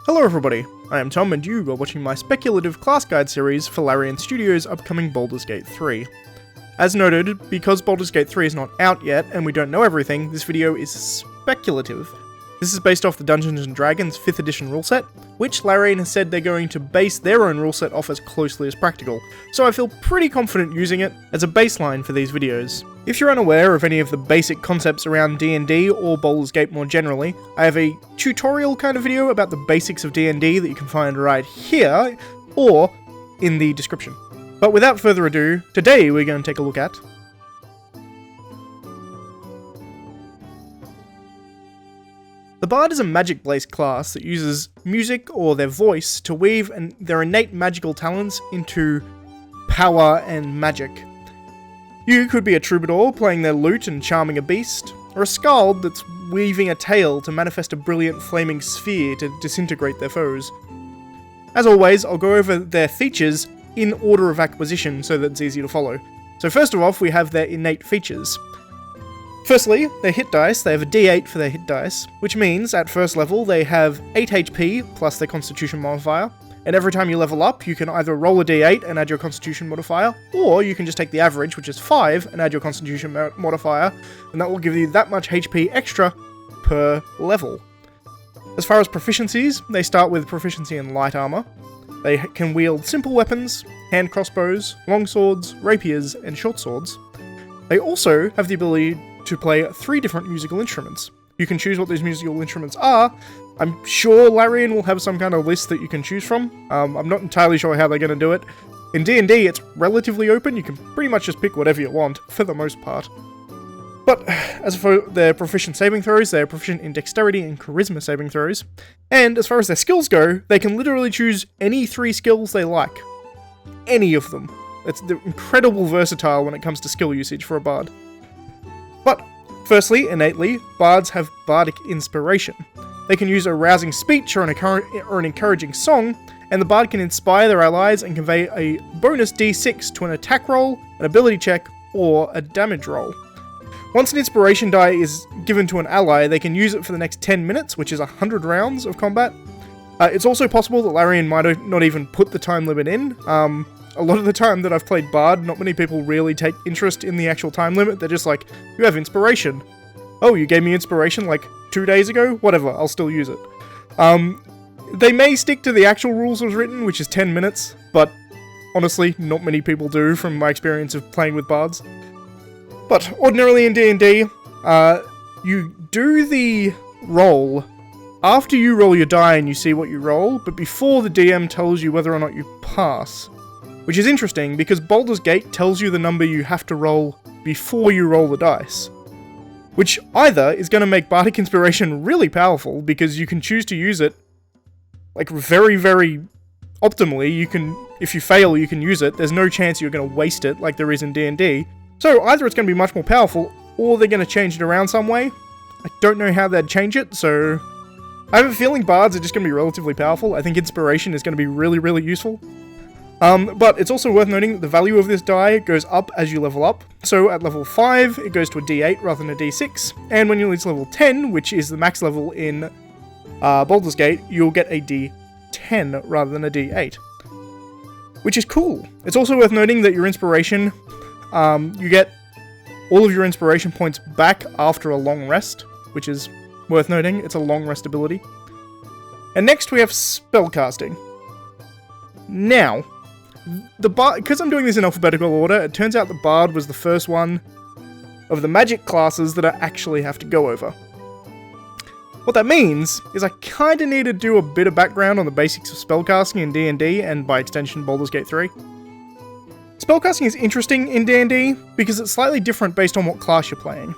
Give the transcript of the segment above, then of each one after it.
Hello everybody, I am Tom and you are watching my Speculative class guide series for Larian Studios' upcoming Baldur's Gate 3. As noted, because Baldur's Gate 3 is not out yet and we don't know everything, this video is speculative. This is based off the Dungeons & Dragons 5th edition ruleset, which Larian has said they're going to base their own ruleset off as closely as practical, so I feel pretty confident using it as a baseline for these videos. If you're unaware of any of the basic concepts around D&D or Baldur's Gate more generally, I have a tutorial kind of video about the basics of D&D that you can find right here, or in the description. But without further ado, today we're going to take a look at the Bard is a magic-based class that uses music or their voice to weave their innate magical talents into power and magic. You could be a troubadour playing their lute and charming a beast, or a skald that's weaving a tale to manifest a brilliant flaming sphere to disintegrate their foes. As always, I'll go over their features in order of acquisition so that it's easy to follow. So first of all, we have their innate features. Firstly, their hit dice, they have a d8 for their hit dice, which means at first level they have 8 HP plus their constitution modifier, and every time you level up you can either roll a d8 and add your constitution modifier, or you can just take the average, which is 5, and add your constitution modifier, and that will give you that much HP extra per level. As far as proficiencies, they start with proficiency in light armor. They can wield simple weapons, hand crossbows, long swords, rapiers, and short swords. They also have the ability to play 3 different musical instruments. You can choose what these musical instruments are. I'm sure Larian will have some kind of list that you can choose from. I'm not entirely sure how they're going to do it. In D&D, it's relatively open. You can pretty much just pick whatever you want, for the most part. But as for their proficient saving throws, they are proficient in dexterity and charisma saving throws. And as far as their skills go, they can literally choose any 3 skills they like. Any of them. They're incredibly versatile when it comes to skill usage for a bard. But, firstly, innately, bards have bardic inspiration. They can use a rousing speech or an encouraging song, and the bard can inspire their allies and convey a bonus d6 to an attack roll, an ability check, or a damage roll. Once an inspiration die is given to an ally, they can use it for the next 10 minutes, which is 100 rounds of combat. It's also possible that Larian might not even put the time limit in. A lot of the time that I've played Bard, not many people really take interest in the actual time limit. They're just like, you have inspiration. Oh, you gave me inspiration like 2 days ago? Whatever, I'll still use it. They may stick to the actual rules as written, which is 10 minutes, but honestly, not many people do from my experience of playing with Bards. But ordinarily in D&D, you do the roll after you roll your die and you see what you roll, but before the DM tells you whether or not you pass. Which is interesting, because Baldur's Gate tells you the number you have to roll before you roll the dice. Which either is going to make Bardic Inspiration really powerful, because you can choose to use it, like, very, very optimally. If you fail, you can use it. There's no chance you're going to waste it, like there is in D&D. So either it's going to be much more powerful, or they're going to change it around some way. I don't know how they'd change it, so I have a feeling Bards are just going to be relatively powerful. I think Inspiration is going to be really, really useful. But it's also worth noting that the value of this die goes up as you level up. So at level 5, it goes to a d8 rather than a d6, and when you reach level 10, which is the max level in Baldur's Gate, you'll get a d10 rather than a d8. Which is cool. It's also worth noting that your inspiration, you get all of your inspiration points back after a long rest, which is worth noting. It's a long rest ability. And next we have Spellcasting. Now, the Bard, because I'm doing this in alphabetical order, it turns out the Bard was the first one of the magic classes that I actually have to go over. What that means is I kinda need to do a bit of background on the basics of spellcasting in D&D, and by extension Baldur's Gate 3. Spellcasting is interesting in D&D because it's slightly different based on what class you're playing.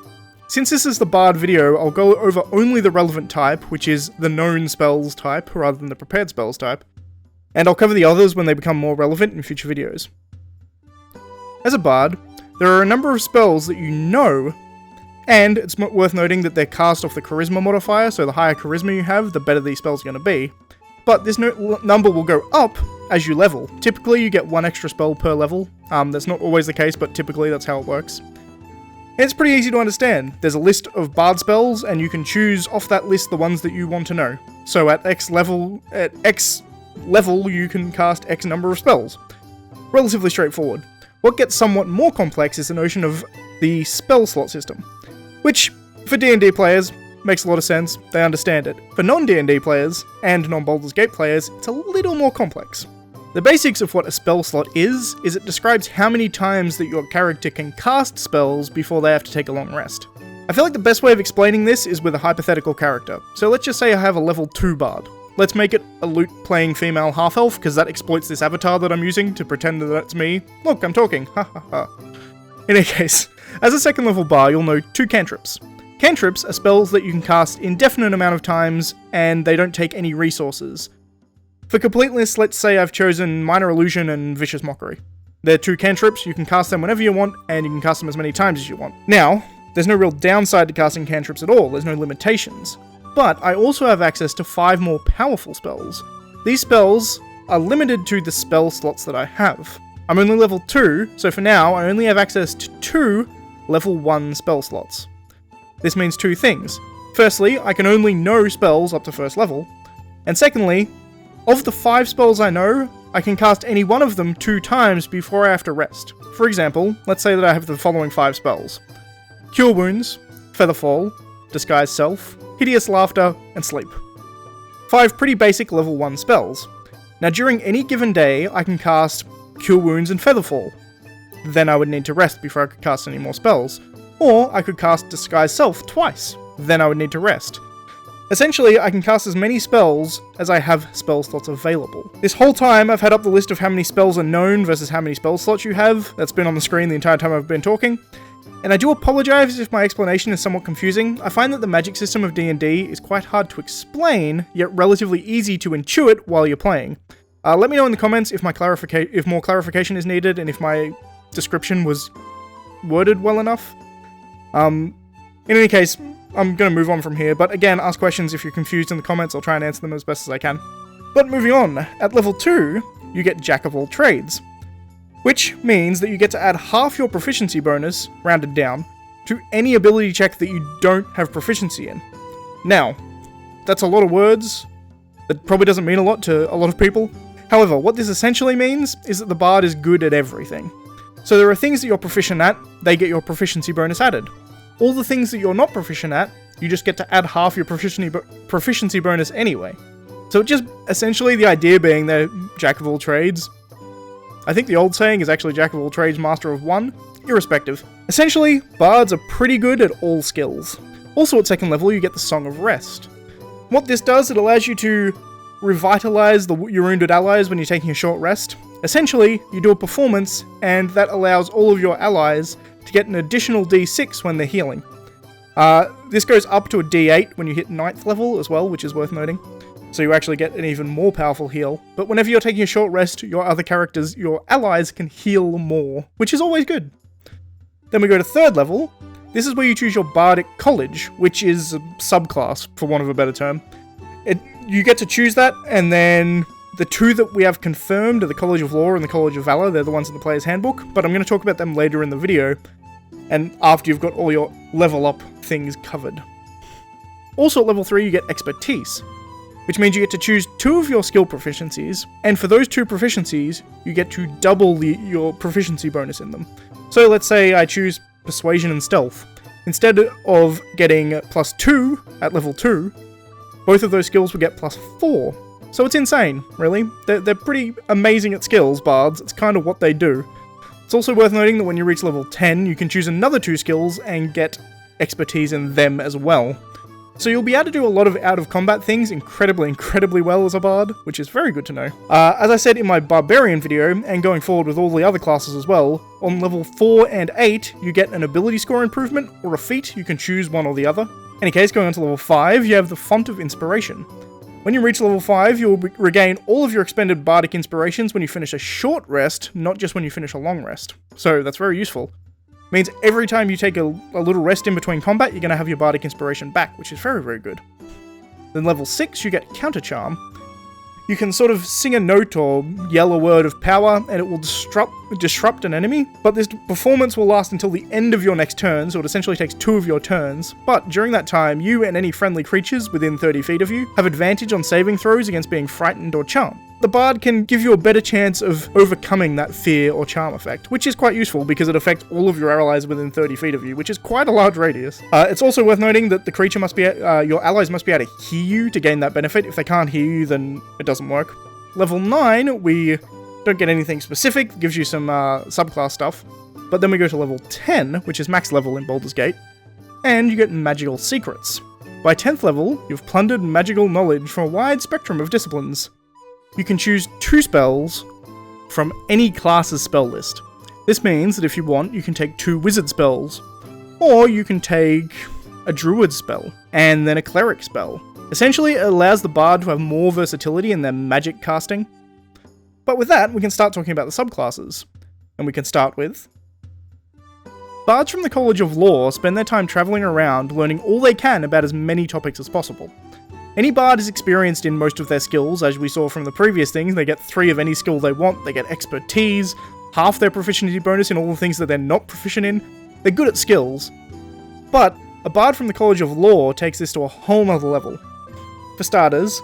Since this is the Bard video, I'll go over only the relevant type, which is the known spells type rather than the prepared spells type. And I'll cover the others when they become more relevant in future videos. As a bard, there are a number of spells that you know, and it's worth noting that they're cast off the charisma modifier, so the higher charisma you have, the better these spells are going to be. But this number will go up as you level. Typically you get 1 extra spell per level. That's not always the case, but typically that's how it works. And it's pretty easy to understand. There's a list of bard spells, and you can choose off that list the ones that you want to know. So at X level, you can cast X number of spells. Relatively straightforward. What gets somewhat more complex is the notion of the spell slot system, which, for D&D players, makes a lot of sense, they understand it. For non-D&D players, and non-Baldur's Gate players, it's a little more complex. The basics of what a spell slot is it describes how many times that your character can cast spells before they have to take a long rest. I feel like the best way of explaining this is with a hypothetical character. So let's just say I have a level 2 bard. Let's make it a lute-playing female half-elf, because that exploits this avatar that I'm using to pretend that that's me. Look, I'm talking, ha ha ha. In any case, as a second level bard, you'll know 2 cantrips. Cantrips are spells that you can cast indefinite amount of times, and they don't take any resources. For completeness, let's say I've chosen Minor Illusion and Vicious Mockery. They're 2 cantrips, you can cast them whenever you want, and you can cast them as many times as you want. Now, there's no real downside to casting cantrips at all, there's no limitations. But I also have access to 5 more powerful spells. These spells are limited to the spell slots that I have. I'm only level 2, so for now I only have access to 2 level 1 spell slots. This means 2 things. Firstly, I can only know spells up to first level, and secondly, of the 5 spells I know, I can cast any one of them 2 times before I have to rest. For example, let's say that I have the following 5 spells: Cure Wounds, Featherfall, Disguise Self, Hideous Laughter, and Sleep. 5 pretty basic level 1 spells. Now during any given day, I can cast Cure Wounds and Featherfall. Then I would need to rest before I could cast any more spells. Or I could cast Disguise Self twice. Then I would need to rest. Essentially, I can cast as many spells as I have spell slots available. This whole time, I've had up the list of how many spells are known versus how many spell slots you have. That's been on the screen the entire time I've been talking. And I do apologize if my explanation is somewhat confusing. I find that the magic system of D&D is quite hard to explain, yet relatively easy to intuit while you're playing. Let me know in the comments if more clarification is needed and if my description was worded well enough. In any case, I'm going to move on from here, but again, ask questions if you're confused in the comments, I'll try and answer them as best as I can. But moving on, at level 2, you get Jack of all trades, which means that you get to add half your proficiency bonus, rounded down, to any ability check that you don't have proficiency in. Now, that's a lot of words, that probably doesn't mean a lot to a lot of people. However, what this essentially means is that the bard is good at everything. So there are things that you're proficient at, they get your proficiency bonus added. All the things that you're not proficient at, you just get to add half your proficiency bonus anyway. So just essentially the idea being they're Jack of all trades. I think the old saying is actually Jack of all trades, master of one, irrespective. Essentially, bards are pretty good at all skills. Also at second level, you get the Song of Rest. What this does, it allows you to revitalize your wounded allies when you're taking a short rest. Essentially, you do a performance, and that allows all of your allies to get an additional D6 when they're healing. This goes up to a D8 when you hit 9th level as well, which is worth noting. So you actually get an even more powerful heal. But whenever you're taking a short rest, your other characters, your allies, can heal more, which is always good. Then we go to 3rd level. This is where you choose your Bardic College, which is a subclass, for want of a better term. You get to choose that, and then the 2 that we have confirmed are the College of Law and the College of Valor. They're the ones in the player's handbook, but I'm going to talk about them later in the video, and after you've got all your level up things covered. Also at level 3 you get Expertise, which means you get to choose 2 of your skill proficiencies, and for those 2 proficiencies, you get to double your proficiency bonus in them. So let's say I choose Persuasion and Stealth. Instead of getting +2 at level 2, both of those skills will get +4. So it's insane, really. They're pretty amazing at skills, bards. It's kind of what they do. It's also worth noting that when you reach level 10, you can choose another 2 skills and get expertise in them as well. So you'll be able to do a lot of out-of-combat things incredibly well as a bard, which is very good to know. As I said in my Barbarian video, and going forward with all the other classes as well, on level 4 and 8, you get an ability score improvement, or a feat. You can choose one or the other. In any case, going on to level 5, you have the Font of Inspiration. When you reach level 5, you'll regain all of your expended bardic inspirations when you finish a short rest, not just when you finish a long rest. So that's very useful. It means every time you take a little rest in between combat, you're going to have your bardic inspiration back, which is very good. Then level 6, you get Counter Charm. You can sort of sing a note or yell a word of power, and it will disrupt an enemy, but this performance will last until the end of your next turn, so it essentially takes 2 of your turns. But during that time, you and any friendly creatures within 30 feet of you have advantage on saving throws against being frightened or charmed. The bard can give you a better chance of overcoming that fear or charm effect, which is quite useful because it affects all of your allies within 30 feet of you, which is quite a large radius. It's also worth noting that the creature must be, your allies must be able to hear you to gain that benefit. If they can't hear you, then it doesn't work. Level 9, we don't get anything specific, it gives you some subclass stuff, but then we go to level 10, which is max level in Baldur's Gate, and you get magical secrets. By 10th level, you've plundered magical knowledge from a wide spectrum of disciplines. You can choose 2 spells from any class's spell list. This means that if you want, you can take 2 wizard spells, or you can take a druid spell, and then a cleric spell. Essentially, it allows the bard to have more versatility in their magic casting. But with that, we can start talking about the subclasses. And we can start with... Bards from the College of Law spend their time travelling around, learning all they can about as many topics as possible. Any bard is experienced in most of their skills, as we saw from the previous things. They get 3 of any skill they want, they get expertise, half their proficiency bonus in all the things that they're not proficient in. They're good at skills. But a bard from the College of Law takes this to a whole nother level. For starters,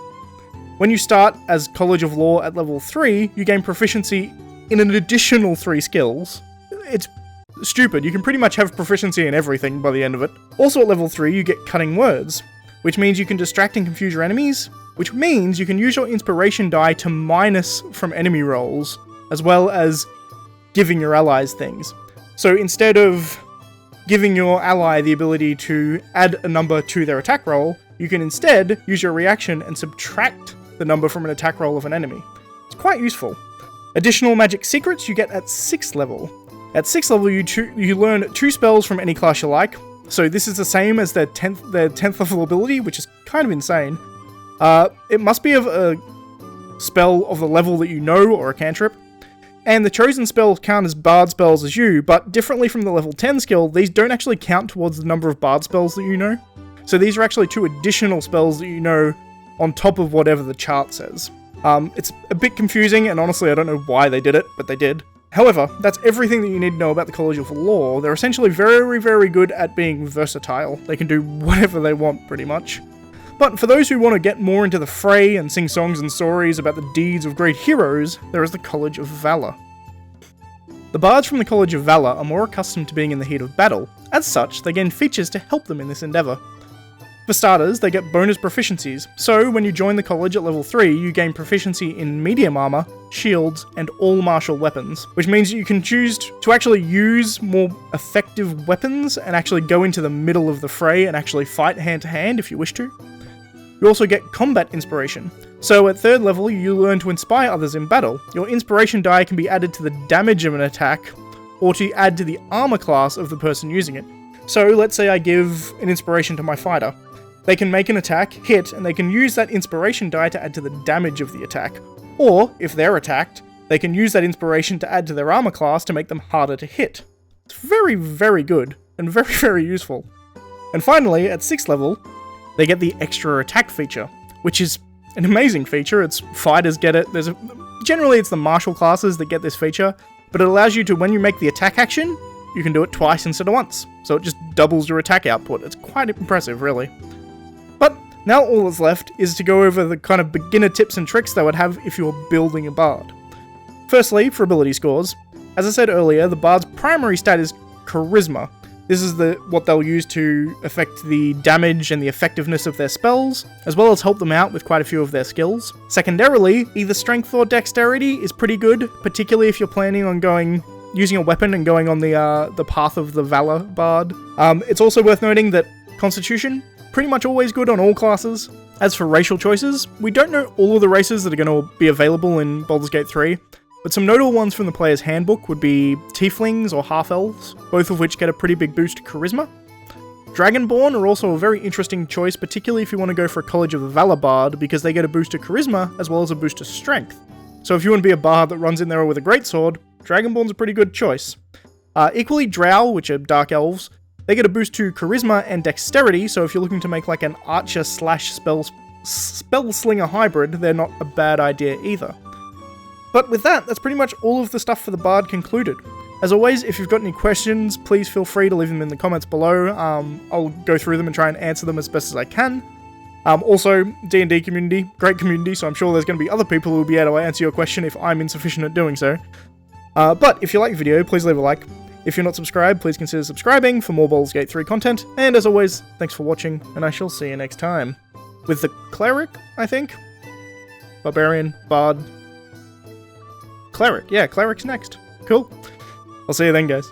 when you start as College of Law at level 3, you gain proficiency in an additional 3 skills. It's stupid, you can pretty much have proficiency in everything by the end of it. Also at level 3, you get Cunning Words, which means you can distract and confuse your enemies, which means you can use your inspiration die to minus from enemy rolls, as well as giving your allies things. So instead of giving your ally the ability to add a number to their attack roll, you can instead use your reaction and subtract the number from an attack roll of an enemy. It's quite useful. Additional magic secrets you get at 6th level. At 6th level, you learn 2 spells from any class you like. So this is the same as their 10th level ability, which is kind of insane. It must be of a spell of the level that you know, or a cantrip. And the chosen spells count as bard spells as you, but differently from the level 10 skill, these don't actually count towards the number of bard spells that you know. So these are actually 2 additional spells that you know on top of whatever the chart says. It's a bit confusing, and honestly I don't know why they did it, but they did. However, that's everything that you need to know about the College of Law. They're essentially very, very good at being versatile. They can do whatever they want, pretty much. But for those who want to get more into the fray and sing songs and stories about the deeds of great heroes, there is the College of Valor. The bards from the College of Valor are more accustomed to being in the heat of battle. As such, they gain features to help them in this endeavour. For starters, they get bonus proficiencies, so when you join the college at level 3, you gain proficiency in medium armor, shields, and all martial weapons, which means you can choose to actually use more effective weapons and actually go into the middle of the fray and actually fight hand to hand if you wish to. You also get combat inspiration, so at 3rd level you learn to inspire others in battle. Your inspiration die can be added to the damage of an attack, or to add to the armor class of the person using it. So let's say I give an inspiration to my fighter. They can make an attack, hit, and they can use that inspiration die to add to the damage of the attack. Or, if they're attacked, they can use that inspiration to add to their armor class to make them harder to hit. It's very, very good, and very, very useful. And finally, at 6th level, they get the extra attack feature, which is an amazing feature. It's fighters get it. Generally, it's the martial classes that get this feature, but it allows you to, when you make the attack action, you can do it twice instead of once. So it just doubles your attack output. It's quite impressive, really. But now all that's left is to go over the kind of beginner tips and tricks they would have if you were building a bard. Firstly, for ability scores, as I said earlier, the bard's primary stat is charisma. This is what they'll use to affect the damage and the effectiveness of their spells, as well as help them out with quite a few of their skills. Secondarily, either strength or dexterity is pretty good, particularly if you're planning on using a weapon and going on the path of the Valor bard. It's also worth noting that constitution, pretty much always good on all classes. As for racial choices, we don't know all of the races that are going to be available in Baldur's Gate 3, but some notable ones from the player's handbook would be tieflings or half-elves, both of which get a pretty big boost to charisma. Dragonborn are also a very interesting choice, particularly if you want to go for a College of the Valor bard, because they get a boost to charisma as well as a boost to strength. So if you want to be a bard that runs in there with a greatsword, Dragonborn's a pretty good choice. Equally, Drow, which are dark elves, they get a boost to charisma and dexterity, so if you're looking to make like an archer/spell Spellslinger hybrid, they're not a bad idea either. But with that, that's pretty much all of the stuff for the Bard concluded. As always, if you've got any questions, please feel free to leave them in the comments below. I'll go through them and try and answer them as best as I can. Also, D&D community, great community, so I'm sure there's going to be other people who will be able to answer your question if I'm insufficient at doing so. But if you like the video, please leave a like. If you're not subscribed, please consider subscribing for more Baldur's Gate 3 content. And as always, thanks for watching, and I shall see you next time. With the Cleric, I think? Barbarian, Bard... Cleric, yeah, Cleric's next. Cool. I'll see you then, guys.